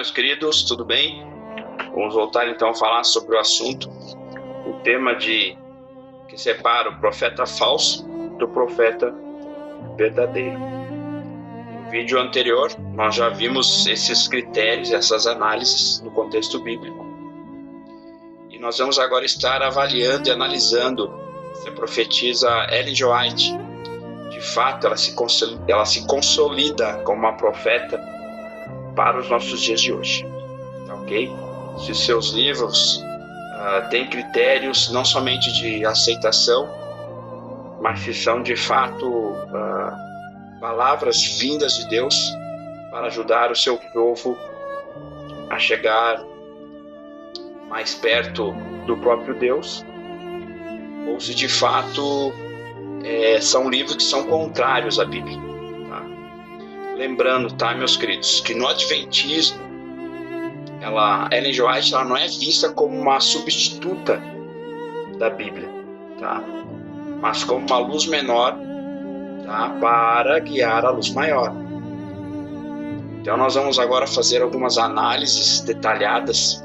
meus queridos, tudo bem? Vamos voltar então a falar sobre o assunto, o tema que separa o profeta falso do profeta verdadeiro. No vídeo anterior, nós já vimos esses critérios, essas análises no contexto bíblico. E nós vamos agora estar avaliando e analisando se a profetisa Ellen G. White, de fato, ela se consolida como uma profeta para os nossos dias de hoje, ok? Se os seus livros têm critérios não somente de aceitação, mas se são de fato palavras vindas de Deus para ajudar o seu povo a chegar mais perto do próprio Deus, ou se de fato são livros que são contrários à Bíblia. Lembrando, meus queridos, que no Adventismo, Ellen G. White não é vista como uma substituta da Bíblia, mas como uma luz menor, para guiar a luz maior. Então nós vamos agora fazer algumas análises detalhadas,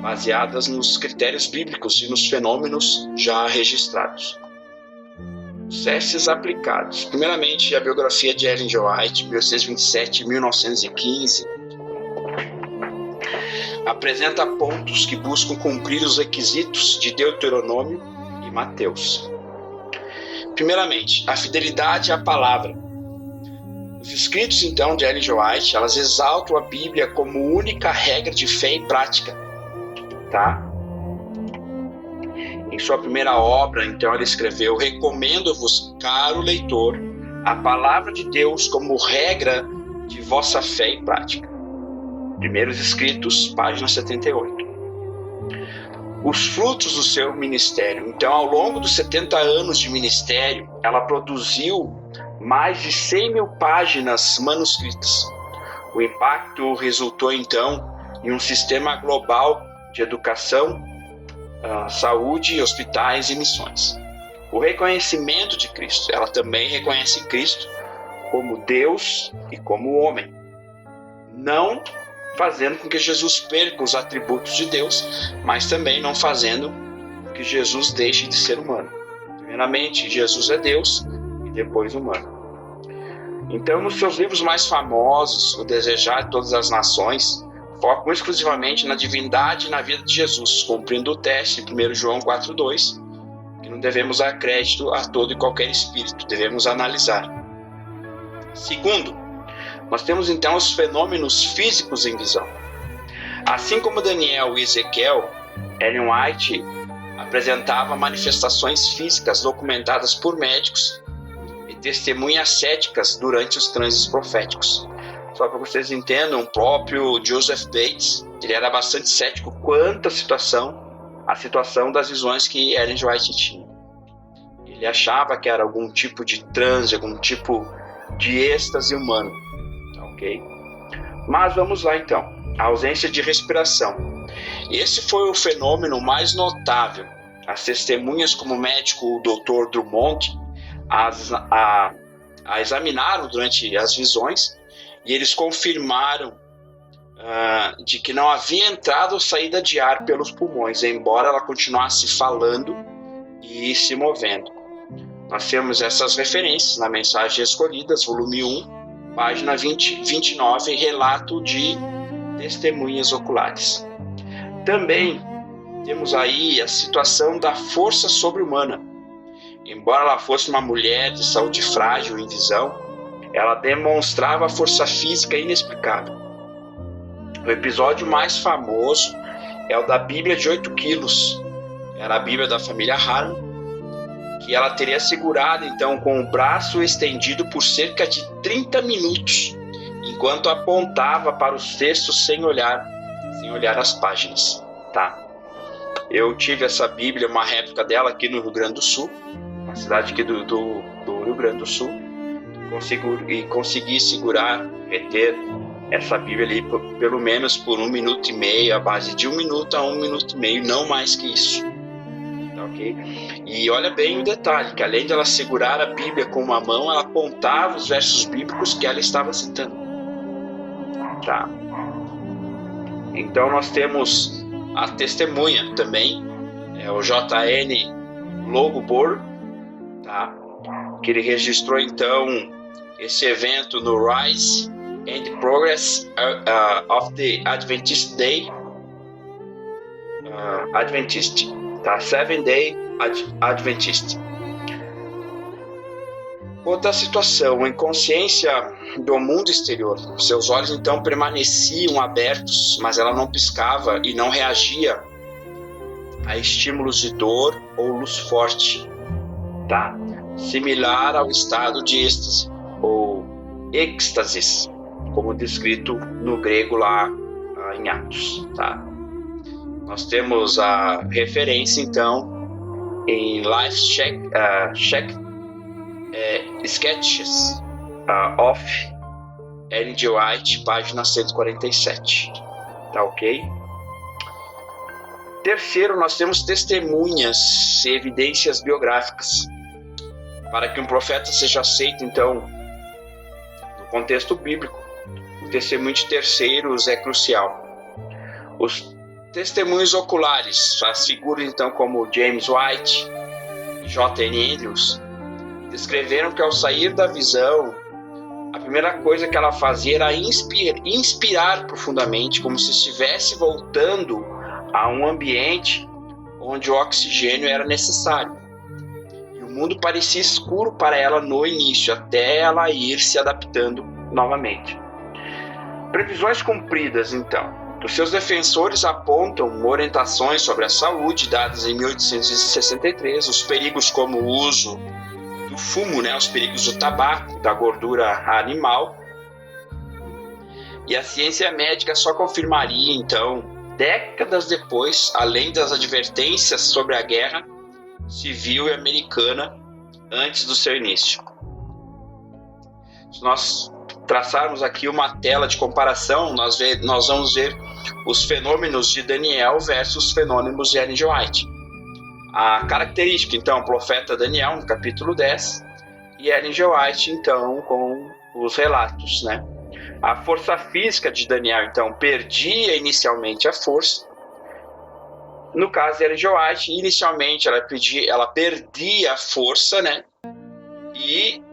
baseadas nos critérios bíblicos e nos fenômenos já registrados. Testes aplicados. Primeiramente, a biografia de Ellen G. White, 1827 1915, apresenta pontos que buscam cumprir os requisitos de Deuteronômio e Mateus. Primeiramente, a fidelidade à palavra. Os escritos, então, de Ellen G. White, elas exaltam a Bíblia como única regra de fé e prática, Em sua primeira obra, então, ela escreveu: recomendo-vos, caro leitor, a palavra de Deus como regra de vossa fé e prática. Primeiros Escritos, página 78. Os frutos do seu ministério. Então, ao longo dos 70 anos de ministério, ela produziu mais de 100 mil páginas manuscritas. O impacto resultou, então, em um sistema global de educação, saúde, hospitais e missões. O reconhecimento de Cristo. Ela também reconhece Cristo como Deus e como homem, não fazendo com que Jesus perca os atributos de Deus, mas também não fazendo com que Jesus deixe de ser humano. Primeiramente, Jesus é Deus e depois humano. Então, nos seus livros mais famosos, O Desejar de Todas as Nações, focam exclusivamente na divindade e na vida de Jesus, cumprindo o teste em 1 João 4,2, que não devemos dar crédito a todo e qualquer espírito, devemos analisar. Segundo, nós temos então os fenômenos físicos em visão. Assim como Daniel e Ezequiel, Ellen White apresentava manifestações físicas documentadas por médicos e testemunhas céticas durante os transes proféticos. Só para vocês entendam, o próprio Joseph Bates, ele era bastante cético quanto à situação das visões que Ellen G. White tinha. Ele achava que era algum tipo de transe, algum tipo de êxtase humano. Ok? Mas vamos lá então. A ausência de respiração. Esse foi o fenômeno mais notável. As testemunhas, como o médico o Dr. Drummond, a examinaram durante as visões, e eles confirmaram de que não havia entrada ou saída de ar pelos pulmões, embora ela continuasse falando e se movendo. Nós temos essas referências na Mensagens Escolhidas, volume 1, página 29, relato de testemunhas oculares. Também temos aí a situação da força sobre-humana. Embora ela fosse uma mulher de saúde frágil em visão, ela demonstrava força física inexplicável. O episódio mais famoso é o da Bíblia de 8 quilos. Era a Bíblia da família Harmon, que ela teria segurado então com o braço estendido por cerca de 30 minutos, enquanto apontava para os textos sem olhar as páginas. Eu tive essa Bíblia, uma réplica dela aqui no Rio Grande do Sul, uma cidade aqui do Rio Grande do Sul. Consegui segurar, reter essa Bíblia ali pelo menos por 1 minuto e meio, a base de 1 minuto a 1 minuto e meio, não mais que isso. Ok? E olha bem o detalhe, que além de ela segurar a Bíblia com uma mão, ela apontava os versos bíblicos que ela estava citando. Então nós temos a testemunha também, o J.N. Loguebourg, tá? Que ele registrou então esse evento no Rise and Progress of the Adventist Day, Adventist, tá? Seven Day Adventist. Outra situação, em consciência do mundo exterior. Seus olhos então permaneciam abertos, mas ela não piscava e não reagia a estímulos de dor ou luz forte, tá? Similar ao estado de êxtase ou êxtasis, como descrito no grego lá em Atos, tá? Nós temos a referência então em Life Sketches of Ellen G. White, página 147, tá ok? Terceiro, nós temos testemunhas e evidências biográficas. Para que um profeta seja aceito, então, no contexto bíblico, o testemunho de terceiros é crucial. Os testemunhos oculares, as figuras então como James White e J.N. Andrews, descreveram que ao sair da visão, a primeira coisa que ela fazia era inspirar profundamente, como se estivesse voltando a um ambiente onde o oxigênio era necessário. E o mundo parecia escuro para ela no início, até ela ir se adaptando novamente. Previsões cumpridas, então. Os seus defensores apontam orientações sobre a saúde dadas em 1863, os perigos como o uso do fumo, né, os perigos do tabaco, da gordura animal. E a ciência médica só confirmaria, então, décadas depois, além das advertências sobre a guerra civil e americana antes do seu início. Se nós traçarmos aqui uma tela de comparação, nós vamos ver os fenômenos de Daniel versus os fenômenos de Ellen G. White. A característica, então, o profeta Daniel, no capítulo 10, e Ellen G. White, então, com os relatos, né? A força física de Daniel, então, perdia inicialmente a força. No caso de Ellen G. White, inicialmente ela perdia a força, né? E,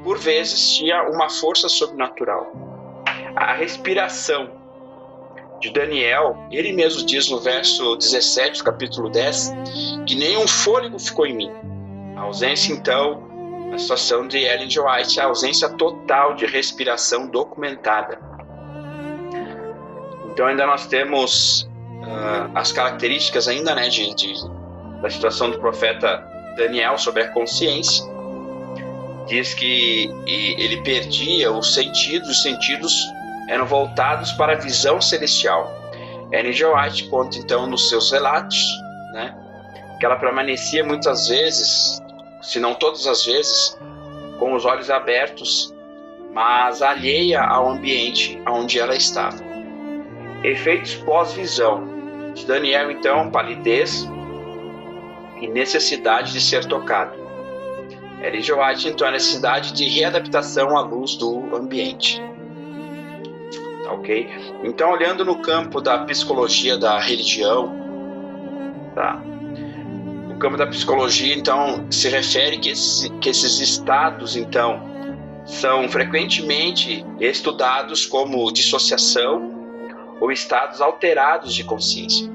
por vezes, tinha uma força sobrenatural. A respiração de Daniel, ele mesmo diz no verso 17 do capítulo 10, que nenhum fôlego ficou em mim. A ausência, então, na situação de Ellen G. White, a ausência total de respiração documentada. Então ainda nós temos as características ainda, né, da situação do profeta Daniel sobre a consciência. Diz que ele perdia os sentidos eram voltados para a visão celestial. Ellen G. White conta então nos seus relatos, né, que ela permanecia muitas vezes, se não todas as vezes, com os olhos abertos, mas alheia ao ambiente onde ela estava. Efeitos pós-visão de Daniel, então, palidez e necessidade de ser tocado. Ellen G. White, então, a necessidade de readaptação à luz do ambiente. Tá, ok? Então, olhando no campo da psicologia da religião, tá? O campo da psicologia, então, se refere que esses estados, então, são frequentemente estudados como dissociação ou estados alterados de consciência.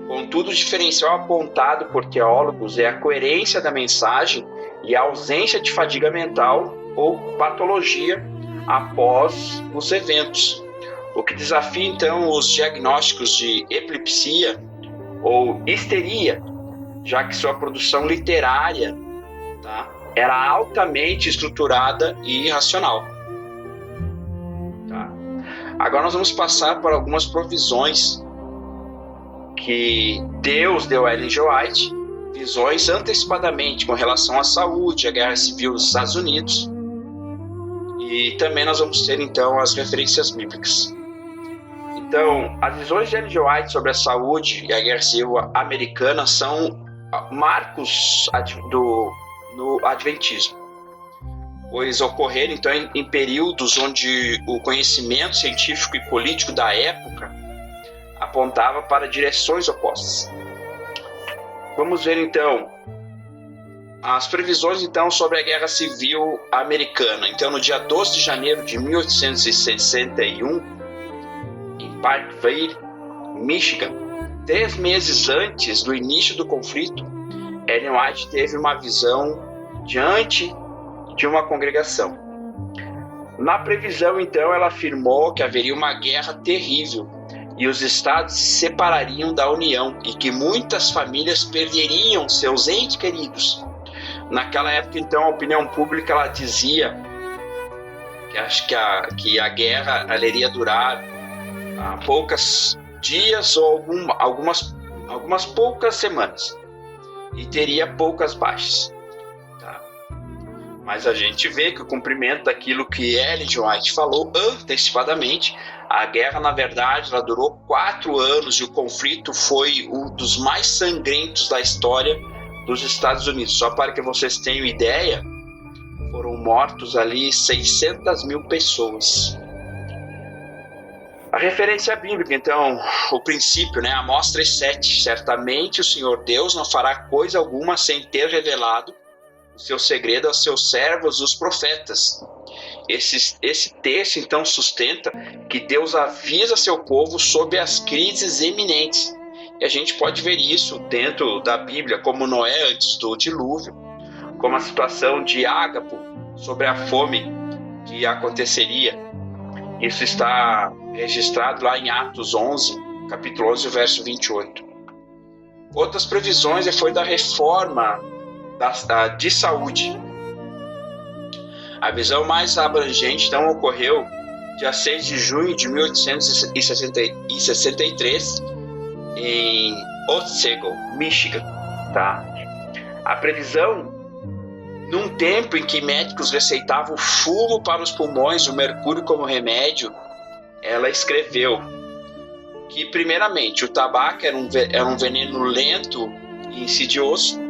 Contudo, o diferencial apontado por teólogos é a coerência da mensagem e a ausência de fadiga mental ou patologia após os eventos, o que desafia então os diagnósticos de epilepsia ou histeria, já que sua produção literária, tá, era altamente estruturada e racional. Tá? Agora nós vamos passar por algumas provisões que Deus deu a Ellen G. White, visões antecipadamente com relação à saúde, à guerra civil dos Estados Unidos, e também nós vamos ter então as referências bíblicas. Então, as visões de Ellen G. White sobre a saúde e a guerra civil americana são marcos no adventismo, pois ocorreram então em períodos onde o conhecimento científico e político da época apontava para direções opostas. Vamos ver então as previsões então sobre a Guerra Civil Americana. Então, no dia 12 de janeiro de 1861, em Parkville, Michigan, 3 meses antes do início do conflito, Ellen White teve uma visão diante de uma congregação. Na previsão, então, ela afirmou que haveria uma guerra terrível e os estados se separariam da União e que muitas famílias perderiam seus entes queridos. Naquela época, então, a opinião pública ela dizia que a guerra ela iria durar poucos dias ou algumas poucas semanas e teria poucas baixas. Tá? Mas a gente vê que o cumprimento daquilo que Ellen G. White falou antecipadamente, a guerra, na verdade, ela durou 4 anos e o conflito foi um dos mais sangrentos da história dos Estados Unidos. Só para que vocês tenham ideia, foram mortos ali 600 mil pessoas. A referência bíblica, então, o princípio, Amós 3:7. Certamente o Senhor Deus não fará coisa alguma sem ter revelado o seu segredo aos seus servos, os profetas. Esse texto, então, sustenta que Deus avisa seu povo sobre as crises iminentes. E a gente pode ver isso dentro da Bíblia, como Noé antes do dilúvio, como a situação de Ágapo sobre a fome que aconteceria. Isso está registrado lá em Atos 11, capítulo 11, verso 28. Outras previsões foi da reforma de saúde. A visão mais abrangente, então, ocorreu dia 6 de junho de 1863, em Otsego, Michigan. Tá? A previsão, num tempo em que médicos receitavam fumo para os pulmões e o mercúrio como remédio, ela escreveu que, primeiramente, o tabaco era um veneno lento e insidioso.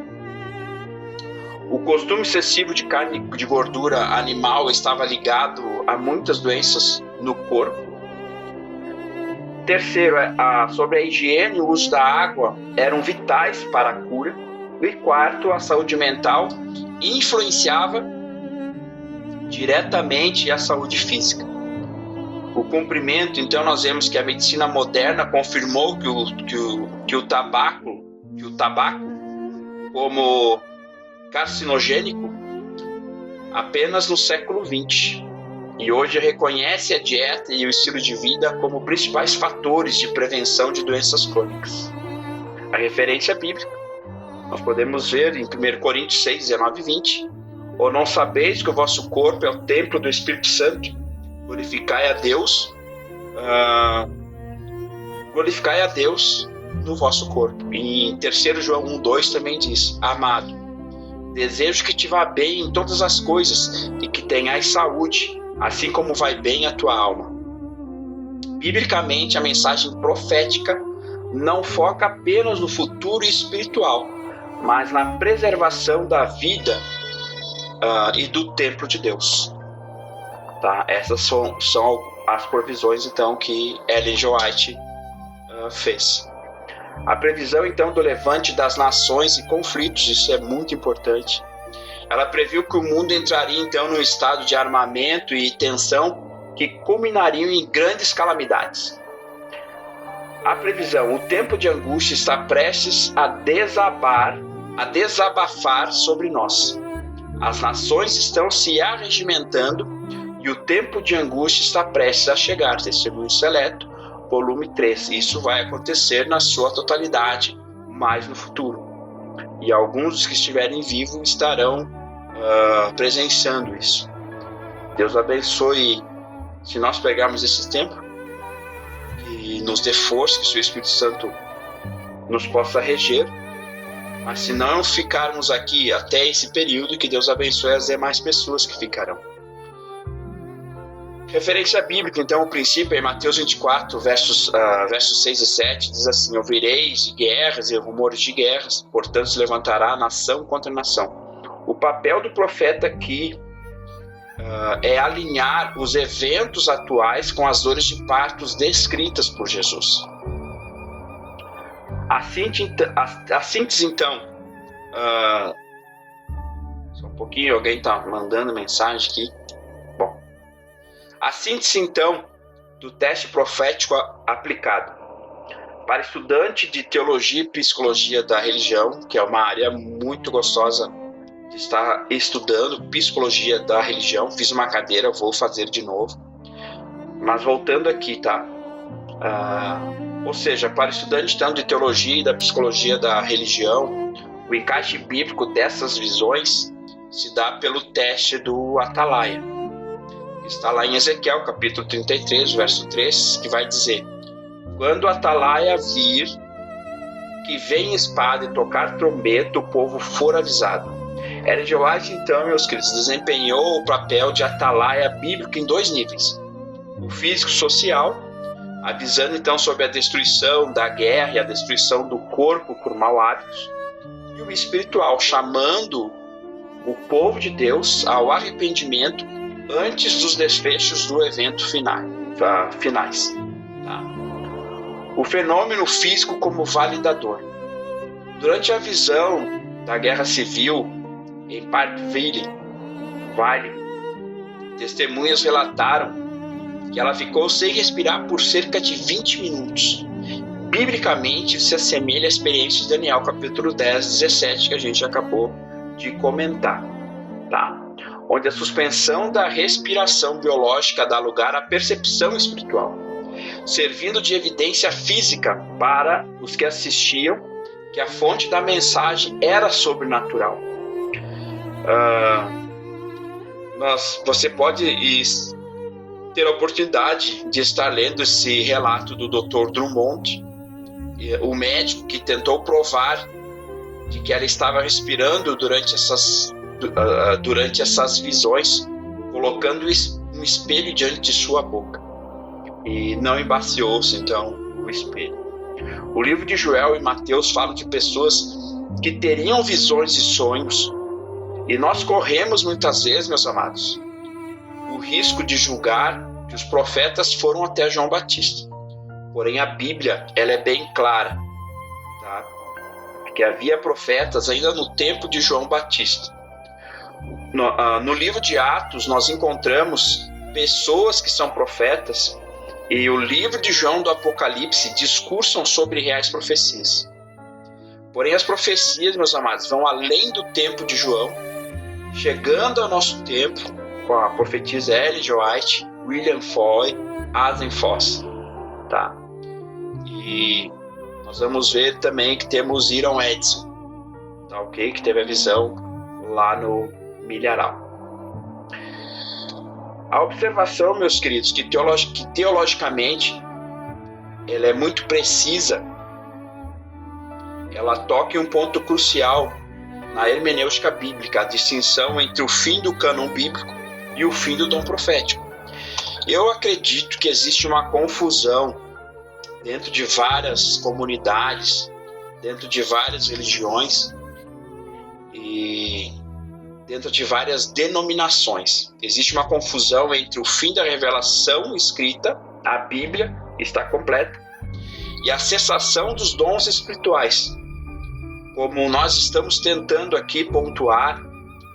O costume excessivo de carne de gordura animal estava ligado a muitas doenças no corpo. Terceiro, sobre a higiene e o uso da água eram vitais para a cura. E quarto, a saúde mental influenciava diretamente a saúde física. O cumprimento, então, nós vemos que a medicina moderna confirmou que o tabaco como carcinogênico apenas no século XX. E hoje reconhece a dieta e o estilo de vida como principais fatores de prevenção de doenças crônicas. A referência bíblica, nós podemos ver em 1 Coríntios 6, 19 e 20. Ou não sabeis que o vosso corpo é o templo do Espírito Santo? Glorificai a Deus no vosso corpo. E em 3 João 1, 2 também diz: Amado, desejo que te vá bem em todas as coisas e que tenhais saúde, assim como vai bem a tua alma. Biblicamente, a mensagem profética não foca apenas no futuro espiritual, mas na preservação da vida e do templo de Deus. Tá? Essas são as provisões, então, que Ellen G. White fez. A previsão, então, do levante das nações e conflitos, isso é muito importante. Ela previu que o mundo entraria, então, num estado de armamento e tensão que culminariam em grandes calamidades. A previsão: o tempo de angústia está prestes a desabafar sobre nós. As nações estão se arregimentando e o tempo de angústia está prestes a chegar. Testemunho Seleto, volume 3. Isso vai acontecer na sua totalidade, mais no futuro. E alguns dos que estiverem vivos estarão presenciando isso. Deus abençoe, se nós pegarmos esse tempo, e nos dê força, que o seu Espírito Santo nos possa reger. Mas se não ficarmos aqui até esse período, que Deus abençoe as demais pessoas que ficarão. Referência bíblica, então, o princípio é em Mateus 24, versos 6 e 7, diz assim: ouvireis de guerras e rumores de guerras, portanto se levantará nação contra nação. O papel do profeta aqui é alinhar os eventos atuais com as dores de partos descritas por Jesus. A síntese, então, só um pouquinho, alguém está mandando mensagem aqui. Bom, a síntese, então, do teste profético aplicado. Para estudante de teologia e psicologia da religião, que é uma área muito gostosa de estar estudando, psicologia da religião, fiz uma cadeira, vou fazer de novo. Mas voltando aqui, tá? Ou seja, para estudante então, de teologia e da psicologia da religião, o encaixe bíblico dessas visões se dá pelo teste do Atalaia. Está lá em Ezequiel, capítulo 33, verso 3, que vai dizer: quando o Atalaia vir que vem espada e tocar trombeta, o povo for avisado. Ellen G. White, então, meus queridos, desempenhou o papel de Atalaia bíblico em 2 níveis. O físico-social, avisando então sobre a destruição da guerra e a destruição do corpo por mau hábitos. E o espiritual, chamando o povo de Deus ao arrependimento antes dos desfechos do evento finais. Tá? O fenômeno físico como validador. Durante a visão da guerra civil em Parkville, testemunhas relataram que ela ficou sem respirar por cerca de 20 minutos. Biblicamente, se assemelha à experiência de Daniel, capítulo 10, 17, que a gente acabou de comentar. Tá? Onde a suspensão da respiração biológica dá lugar à percepção espiritual, servindo de evidência física para os que assistiam que a fonte da mensagem era sobrenatural. Mas você pode ter a oportunidade de estar lendo esse relato do Dr. Drummond, o médico que tentou provar de que ela estava respirando durante essas visões, colocando um espelho diante de sua boca. E não embaciou-se, então, o espelho. O livro de Joel e Mateus falam de pessoas que teriam visões e sonhos, e nós corremos muitas vezes, meus amados, o risco de julgar que os profetas foram até João Batista. Porém, a Bíblia, ela é bem clara, tá? Que havia profetas ainda no tempo de João Batista. No livro de Atos, nós encontramos pessoas que são profetas, e o livro de João do Apocalipse discursam sobre reais profecias. Porém, as profecias, meus amados, vão além do tempo de João, chegando ao nosso tempo, com a profetisa Ellen G. White, William Foy, Asen Foss. Tá? E nós vamos ver também que temos Iron Edson, tá, ok? Que teve a visão lá no Milharal. A observação, meus queridos, que teologicamente ela é muito precisa, ela toca em um ponto crucial na hermenêutica bíblica, a distinção entre o fim do cânon bíblico e o fim do dom profético. Eu acredito que existe uma confusão dentro de várias comunidades, dentro de várias religiões e dentro de várias denominações. Existe uma confusão entre o fim da revelação escrita, a Bíblia está completa, e a cessação dos dons espirituais. Como nós estamos tentando aqui pontuar,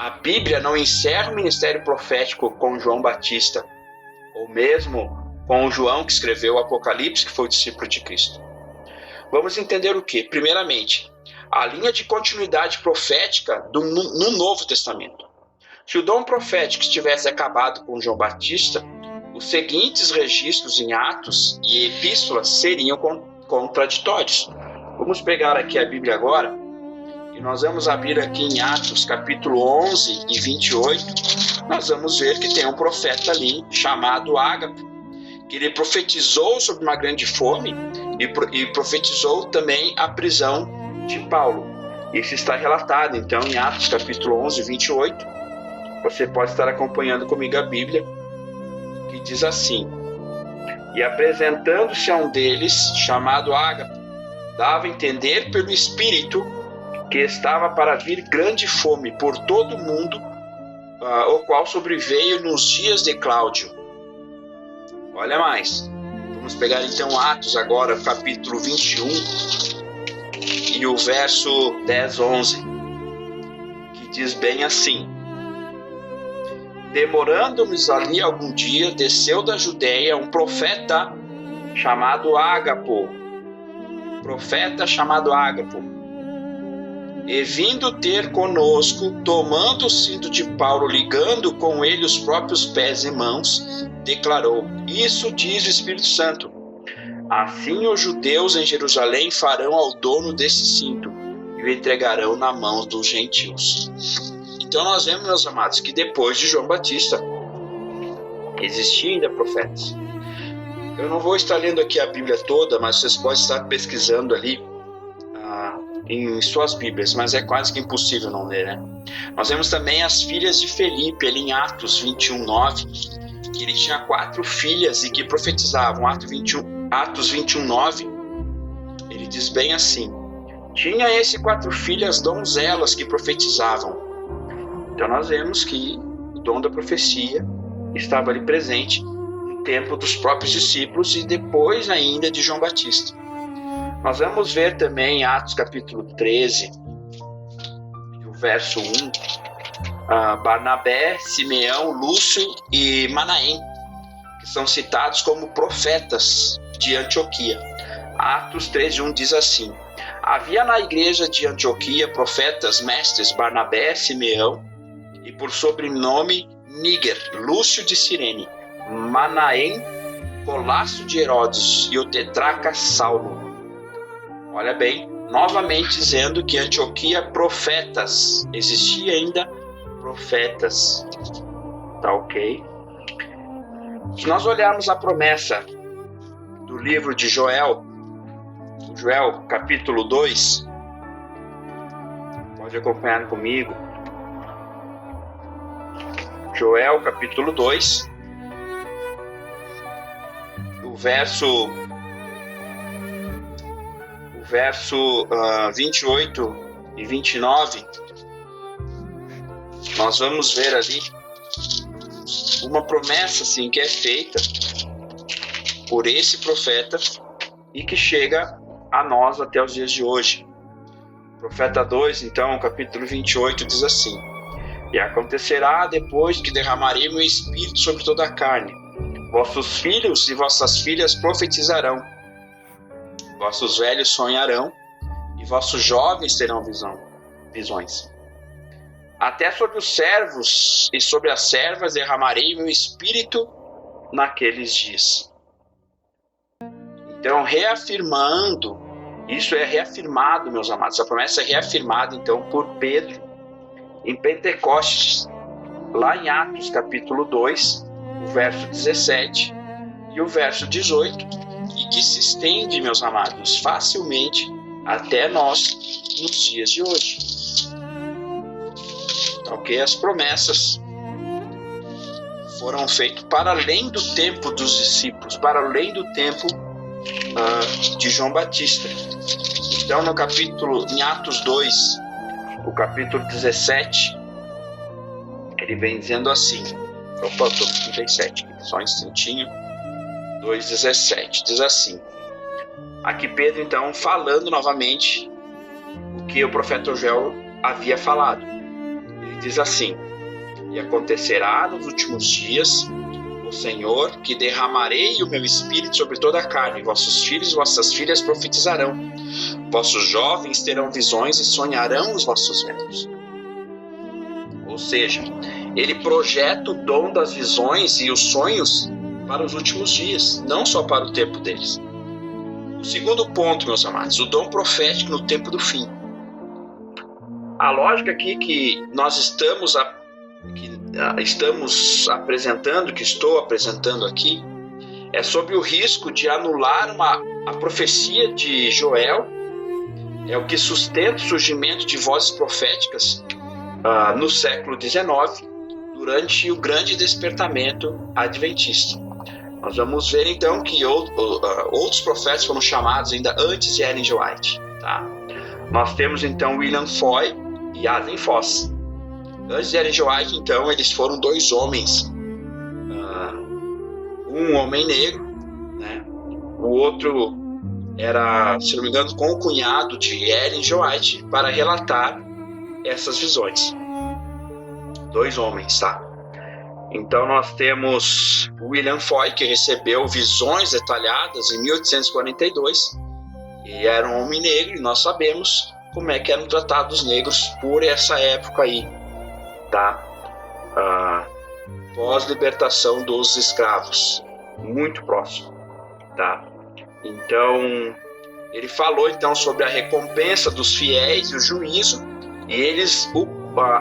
a Bíblia não encerra o ministério profético com João Batista, ou mesmo com o João que escreveu o Apocalipse, que foi o discípulo de Cristo. Vamos entender o quê? Primeiramente, a linha de continuidade profética no Novo Testamento. Se o dom profético estivesse acabado com João Batista, os seguintes registros em Atos e Epístolas seriam contraditórios. Vamos pegar aqui a Bíblia agora, e nós vamos abrir aqui em Atos, capítulo 11 e 28, nós vamos ver que tem um profeta ali, chamado Ágape, que ele profetizou sobre uma grande fome, e profetizou também a prisão de Paulo. Isso está relatado, então, em Atos, capítulo 11, 28. Você pode estar acompanhando comigo a Bíblia, que diz assim: e apresentando-se a um deles, chamado Ágape, dava a entender pelo Espírito que estava para vir grande fome por todo o mundo, o qual sobreveio nos dias de Cláudio. Olha mais. Vamos pegar então Atos agora, capítulo 21, e o verso 10, 11, que diz bem assim: demorando-nos ali algum dia, desceu da Judeia um profeta chamado Ágapo, e vindo ter conosco, tomando o cinto de Paulo, ligando com ele os próprios pés e mãos, declarou: isso diz o Espírito Santo, assim os judeus em Jerusalém farão ao dono desse cinto e o entregarão na mão dos gentios. Então nós vemos, meus amados, que depois de João Batista existiam ainda profetas. Eu não vou estar lendo aqui a Bíblia toda, mas vocês podem estar pesquisando ali em suas Bíblias, mas é quase que impossível não ler, né? Nós vemos também as filhas de Felipe, ali em Atos 21, 9, que ele tinha 4 filhas e que profetizavam. Atos 21, 9, ele diz bem assim: tinha esse 4 filhas donzelas que profetizavam. Então nós vemos que o dom da profecia estava ali presente no tempo dos próprios discípulos e depois ainda de João Batista. Nós vamos ver também em Atos capítulo 13, o verso 1, Barnabé, Simeão, Lúcio e Manaém, que são citados como profetas de Antioquia. Atos 13:1 diz assim: havia na igreja de Antioquia profetas mestres Barnabé, Simeão e por sobrenome Níger, Lúcio de Cirene, Manaém, Colasso de Herodes e o tetrarca Saulo. Olha bem, novamente dizendo que Antioquia, profetas, existia ainda profetas, tá ok? Se nós olharmos a promessa do livro de Joel capítulo 2, pode acompanhar comigo, Joel capítulo 2, o verso 28 e 29, nós vamos ver ali uma promessa assim, que é feita por esse profeta e que chega a nós até os dias de hoje. Profeta 2, então, capítulo 28, diz assim: e acontecerá depois que derramarei meu espírito sobre toda a carne, vossos filhos e vossas filhas profetizarão, vossos velhos sonharão e vossos jovens terão visões. Até sobre os servos e sobre as servas derramarei meu espírito naqueles dias. Então, reafirmando, isso é reafirmado, meus amados, a promessa é reafirmada então por Pedro em Pentecostes, lá em Atos capítulo 2, o verso 17 e o verso 18, e que se estende, meus amados, facilmente até nós nos dias de hoje. Ok? As promessas foram feitas para além do tempo dos discípulos, para além do tempo de João Batista. Então, em Atos 2, o capítulo 17, ele vem dizendo assim, opa, eu estou no 37, só um instantinho, 2,17, diz assim, aqui Pedro então falando novamente o que o profeta Joel havia falado. Ele diz assim: e acontecerá nos últimos dias, o Senhor, que derramarei o meu espírito sobre toda a carne, vossos filhos e vossas filhas profetizarão, vossos jovens terão visões e sonharão os vossos velhos. Ou seja, ele projeta o dom das visões e os sonhos para os últimos dias, não só para o tempo deles. O segundo ponto, meus amados, o dom profético no tempo do fim. A lógica aqui que nós estamos apresentando, que estou apresentando aqui, é sobre o risco de anular a profecia de Joel, é o que sustenta o surgimento de vozes proféticas no século XIX, durante o grande despertamento adventista. Nós vamos ver então que outros profetas foram chamados ainda antes de Ellen G. White. Tá? Nós temos então William Foy e Aden Foss. Antes de Ellen G. White, então, eles foram 2 homens. Um homem negro, né? O outro era, se não me engano, com o cunhado de Ellen G. White para relatar essas visões. 2 homens, tá? Então nós temos William Foy, que recebeu visões detalhadas em 1842, e era um homem negro, e nós sabemos como é que eram tratados os negros por essa época aí, tá? Pós-libertação dos escravos, muito próximo, tá? Então, ele falou então sobre a recompensa dos fiéis e o juízo, e eles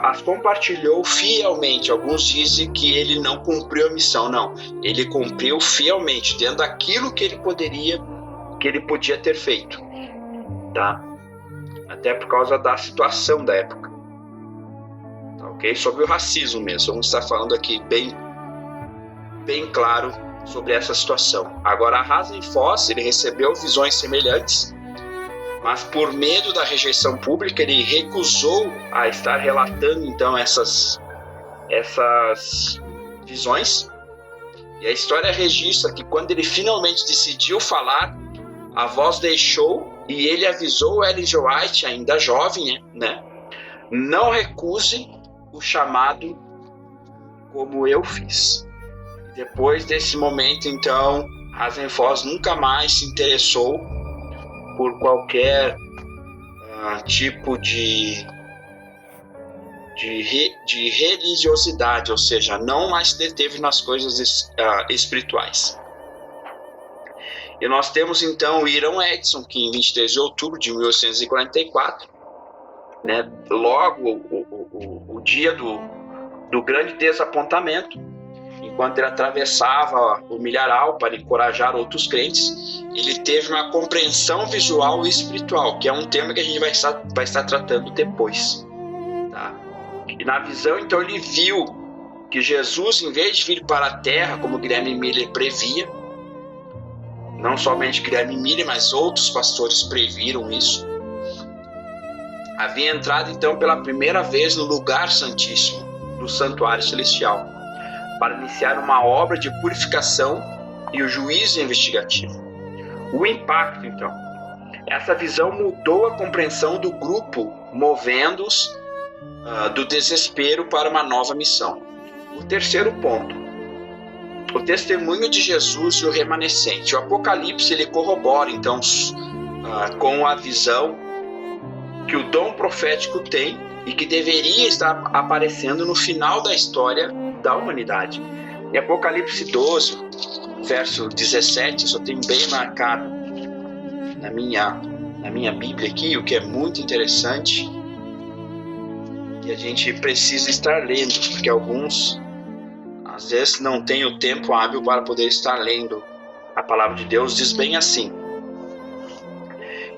as compartilhou fielmente. Alguns dizem que ele não cumpriu a missão. Não, ele cumpriu fielmente dentro daquilo que ele podia ter feito, tá? Até por causa da situação da época, tá, ok? Sobre o racismo mesmo, vamos estar falando aqui bem claro sobre essa situação. Agora, a Hasen-Foss, ele recebeu visões semelhantes, mas por medo da rejeição pública, ele recusou a estar relatando então essas visões. E a história registra que quando ele finalmente decidiu falar, a voz deixou e ele avisou Ellen G. White, ainda jovem, né? Não recuse o chamado como eu fiz. Depois desse momento, então, Hasen-Foss nunca mais se interessou por qualquer tipo de religiosidade, ou seja, não mais se deteve nas coisas espirituais. E nós temos então o Hiram Edson, que em 23 de outubro de 1844, né, logo o dia do grande desapontamento, enquanto ele atravessava o milharal para encorajar outros crentes, ele teve uma compreensão visual e espiritual, que é um tema que a gente vai estar tratando depois, tá? E na visão, então, ele viu que Jesus, em vez de vir para a terra, como Guilherme Miller previa, não somente Guilherme Miller, mas outros pastores previram isso, havia entrado, então, pela primeira vez no lugar santíssimo do santuário celestial, para iniciar uma obra de purificação e o juízo investigativo. O impacto, então. Essa visão mudou a compreensão do grupo, movendo-os do desespero para uma nova missão. O terceiro ponto. O testemunho de Jesus e o remanescente. O Apocalipse, ele corrobora, então, com a visão que o dom profético tem e que deveria estar aparecendo no final da história da humanidade. Em Apocalipse 12, verso 17, eu só tenho bem marcado na minha Bíblia aqui, o que é muito interessante, e a gente precisa estar lendo, porque alguns, às vezes, não têm o tempo hábil para poder estar lendo a palavra de Deus. Diz bem assim: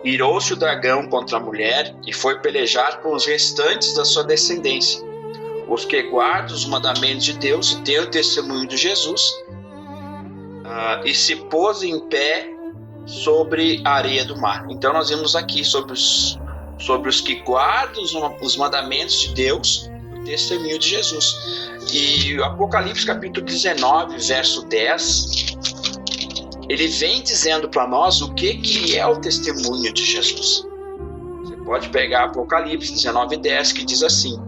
irou-se o dragão contra a mulher e foi pelejar com os restantes da sua descendência, os que guardam os mandamentos de Deus e têm o testemunho de Jesus, e se pôs em pé sobre a areia do mar. Então nós vimos aqui sobre os que guardam os mandamentos de Deus, o testemunho de Jesus. E o Apocalipse capítulo 19, verso 10, ele vem dizendo para nós o que é o testemunho de Jesus. Você pode pegar Apocalipse 19:10, que diz assim: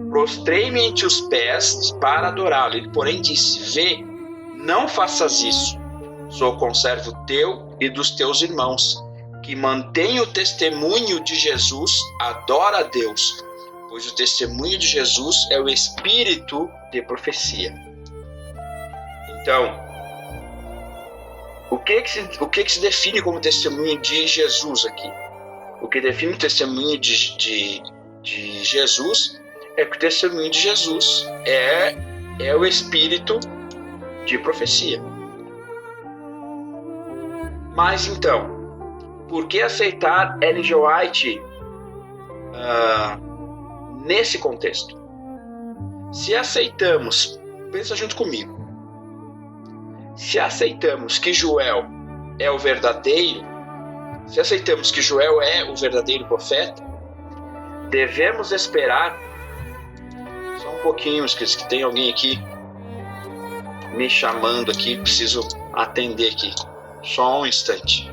prostrei-me ante os pés para adorá-lo. Ele, porém, disse: vê, não faças isso. Sou conservo teu e dos teus irmãos, que mantém o testemunho de Jesus, adora a Deus, pois o testemunho de Jesus é o espírito de profecia. Então, o que se define como testemunho de Jesus aqui? O que define o testemunho de Jesus é que o testemunho de Jesus é o espírito de profecia. Mas então, por que aceitar Ellen G. White nesse contexto? Se aceitamos, pensa junto comigo, se aceitamos que Joel é o verdadeiro, se aceitamos que Joel é o verdadeiro profeta, devemos esperar. Só um pouquinho, que tem alguém aqui me chamando aqui, preciso atender aqui. Só um instante.